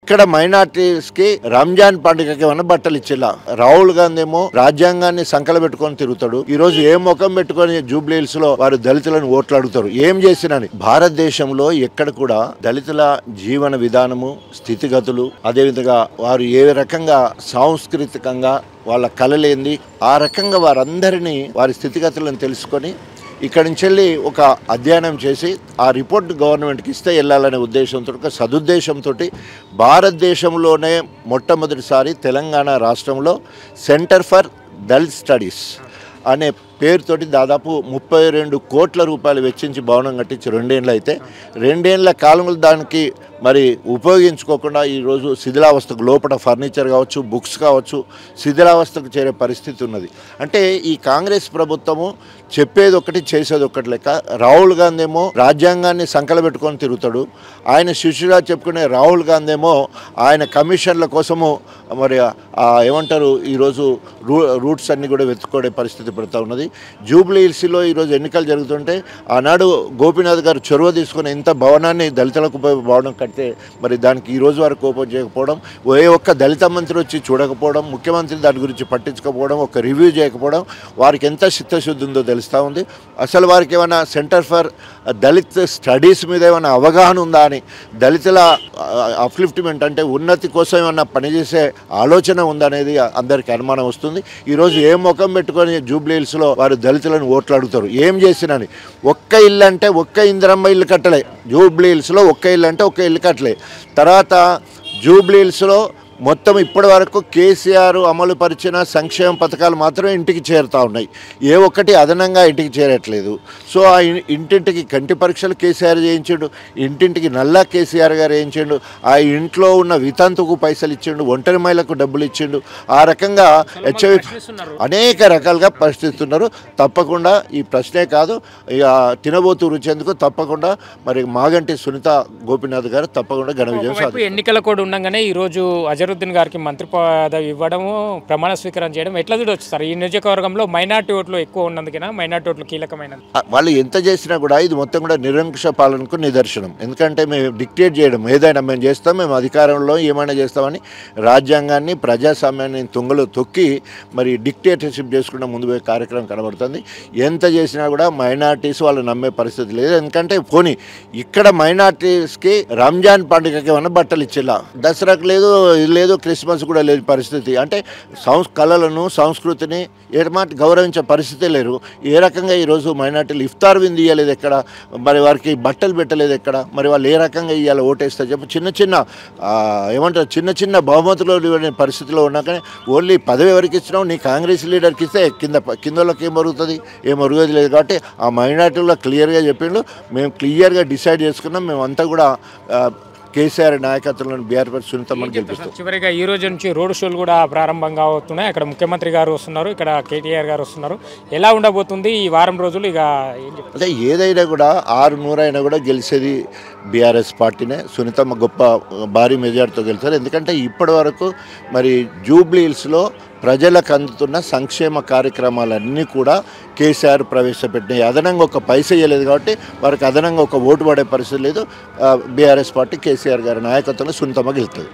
ఇక్కడ మైనార్టీస్ కి రంజాన్ పండుగకి ఏమన్నా బట్టలు ఇచ్చేలా. రాహుల్ గాంధీ ఏమో రాజ్యాంగాన్ని సంకల పెట్టుకొని తిరుగుతాడు. ఈ రోజు ఏ ముఖం పెట్టుకొని జూబ్లీ హిల్స్ లో వారు దళితులను ఓట్లు అడుగుతారు. ఏం చేసినని. భారతదేశంలో ఎక్కడ కూడా దళితుల జీవన విధానము, స్థితిగతులు, అదేవిధంగా వారు ఏ రకంగా సాంస్కృతికంగా వాళ్ళ కళలేంది, ఆ రకంగా వారందరినీ వారి స్థితిగతులను తెలుసుకొని ఇక్కడి నుంచి వెళ్ళి ఒక అధ్యయనం చేసి ఆ రిపోర్ట్ గవర్నమెంట్కి ఇస్తే వెళ్ళాలనే ఉద్దేశంతో, ఒక సదుద్దేశంతో భారతదేశంలోనే మొట్టమొదటిసారి తెలంగాణ రాష్ట్రంలో సెంటర్ ఫర్ దళిత్ స్టడీస్ అనే పేరుతోటి దాదాపు 32 కోట్ల రూపాయలు వెచ్చించి భవనం కట్టించి 2 ఏళ్ళు అయితే 2 ఏళ్ల కాలంలో దానికి మరి ఉపయోగించుకోకుండా ఈరోజు శిథిలావస్థకు లోపల ఫర్నిచర్ కావచ్చు, బుక్స్ కావచ్చు, శిథిలావస్థకు చేరే పరిస్థితి ఉన్నది. అంటే ఈ కాంగ్రెస్ ప్రభుత్వము చెప్పేది ఒకటి చేసేది ఒకటి లెక్క. రాహుల్ గాంధీ ఏమో రాజ్యాంగాన్ని సంకల పెట్టుకొని తిరుగుతాడు. ఆయన శిష్యుగా చెప్పుకునే రాహుల్ గాంధీ ఏమో ఆయన కమిషన్ల కోసము మరి ఏమంటారు ఈరోజు రూట్స్ అన్నీ కూడా వెతుక్కోడే పరిస్థితి పడుతూ ఉన్నది. జూబ్లీ హిల్స్లో ఈరోజు ఎన్నికలు జరుగుతుంటే ఆనాడు గోపీనాథ్ గారు చొరవ తీసుకుని ఇంత భవనాన్ని దళితులకు భవనం కడితే మరి దానికి ఈ రోజు వరకు ఓపెన్ చేయకపోవడం, ఏ ఒక్క దళిత మంత్రి వచ్చి చూడకపోవడం, ముఖ్యమంత్రి దాని గురించి పట్టించుకోకపోవడం, ఒక రివ్యూ చేయకపోవడం, వారికి ఎంత చిత్తశుద్ధి ఉందో తెలుస్తూ ఉంది. అసలు వారికి ఏమైనా సెంటర్ ఫర్ దళిత్ స్టడీస్ మీద ఏమైనా అవగాహన ఉందా అని, దళితుల అప్లిఫ్ట్మెంట్ అంటే ఉన్నతి కోసం ఏమన్నా పనిచేసే ఆలోచన ఉందనేది అందరికీ అనుమానం వస్తుంది. ఈరోజు ఏ ముఖం పెట్టుకొని జూబ్లీ హిల్స్లో వారు దళితులను ఓట్లు అడుగుతారు. ఏం చేసినని. ఒక్క ఇల్లు అంటే ఒక్క ఇందిరమ్మ ఇల్లు కట్టలే. జూబ్లీ హిల్స్లో ఒక్క ఇల్లు అంటే ఒక్క ఇల్లు కట్టలే. తర్వాత జూబ్లీ హిల్స్లో మొత్తం ఇప్పటి వరకు కేసీఆర్ అమలు పరిచిన సంక్షేమ పథకాలు మాత్రమే ఇంటికి చేరుతూ ఉన్నాయి. ఏ ఒక్కటి అదనంగా ఇంటికి చేరట్లేదు. సో ఆ ఇంటింటికి కంటి పరీక్షలు కేసీఆర్ చేయించాడు, ఇంటింటికి నల్లా కేసీఆర్ గారు వేయించాడు, ఆ ఇంట్లో ఉన్న వితంతుకు పైసలు ఇచ్చిండు, ఒంటరి మహిళకు డబ్బులు ఇచ్చిండు. ఆ రకంగా హెచ్ఐవి అనేక రకాలుగా ప్రశ్నిస్తున్నారు. తప్పకుండా ఈ ప్రశ్నే కాదు, ఇక తినబోతూ రుచేందుకు తప్పకుండా మరి మాగంటి సునీత గోపీనాథ్ గారు తప్పకుండా ఘన విజయం సాధిస్తారు. ఎన్నికల కోడ్ ఉండగానే ఈరోజు అజరుద్దీన్ గారికి మంత్రి పదవి ఇవ్వడము, ప్రమాణ స్వీకారం చేయడం ఎట్లా చూడవచ్చు సార్? ఈ నియోజకవర్గంలో మైనార్టీ ఓట్లు ఎక్కువ ఉన్నందుకైనా మైనార్టీ ఓట్లు కీలకమైనది. వాళ్ళు ఎంత చేసినా కూడా ఇది మొత్తం కూడా నిరంకుశ పాలనకు నిదర్శనం. ఎందుకంటే మేము డిక్టేట్ చేయడం, ఏదైనా మేము చేస్తాం, మేము అధికారంలో ఏమైనా చేస్తామని రాజ్యాంగాన్ని, ప్రజాస్వామ్యాన్ని తుంగలో తొక్కి మరి డిక్టేటర్షిప్ చేసుకున్న ముందు పోయే కార్యక్రమం కనబడుతుంది. ఎంత చేసినా కూడా మైనార్టీస్ వాళ్ళు నమ్మే పరిస్థితి లేదు. ఎందుకంటే పోనీ ఇక్కడ మైనార్టీస్కి రంజాన్ పండుగకి ఏమైనా బట్టలు ఇచ్చేలా, దసరాకు లేదు, లేదు క్రిస్మస్ కూడా లేదు పరిస్థితి. అంటే కళలను, సంస్కృతిని ఏమాట గౌరవించే పరిస్థితే లేరు. ఏ రకంగా ఈరోజు మైనార్టీలు ఇఫ్తార్ విందు ఇవ్వలేదు ఎక్కడ, మరి వారికి బట్టలు పెట్టలేదు ఎక్కడ, మరి వాళ్ళు ఏ రకంగా ఇవ్వాలి ఓటేస్తారు చెప్పి చిన్న చిన్న ఏమంటారు చిన్న చిన్న బహుమతులు ఇవ్వని పరిస్థితిలో ఉన్నా కానీ ఓన్లీ పదవి ఎవరికి ఇచ్చినావు, నీ కాంగ్రెస్ లీడర్కి ఇస్తే కిందలోకి ఏం మరుగుతుంది, ఏం మరుగేది లేదు. కాబట్టి ఆ మైనార్టీలో క్లియర్గా చెప్పిండు, మేము క్లియర్గా డిసైడ్ చేసుకున్నాం, మేమంతా కూడా కేసీఆర్ నాయకత్వంలో బీఆర్ఎస్ సునీతమ్మని గెలిపిస్తాం. చివరిగా ఈ రోజు నుంచి రోడ్ షోలు కూడా ప్రారంభంగా అవుతున్నాయి. అక్కడ ముఖ్యమంత్రి గారు వస్తున్నారు, ఇక్కడ కేటీఆర్ గారు వస్తున్నారు. ఎలా ఉండబోతుంది ఈ వారం రోజులు? ఇక అదే ఏదైనా కూడా 600 అయినా కూడా గెలిచేది బీఆర్ఎస్ పార్టీనే. సునీతమ్మ గొప్ప భారీ మెజార్టీతో గెలిచారు. ఎందుకంటే ఇప్పటి వరకు మరి జూబ్లీ హిల్స్లో ప్రజలకు అందుతున్న సంక్షేమ కార్యక్రమాలన్నీ కూడా కేసీఆర్ ప్రవేశపెట్టినాయి. అదనంగా ఒక పైసా ఇవ్వలేదు కాబట్టి వారికి అదనంగా ఒక ఓటు పడే పరిస్థితి లేదు. బీఆర్ఎస్ పార్టీ కేసీఆర్ గారి నాయకత్వంలో సునీతమ్మ గెలుస్తుంది.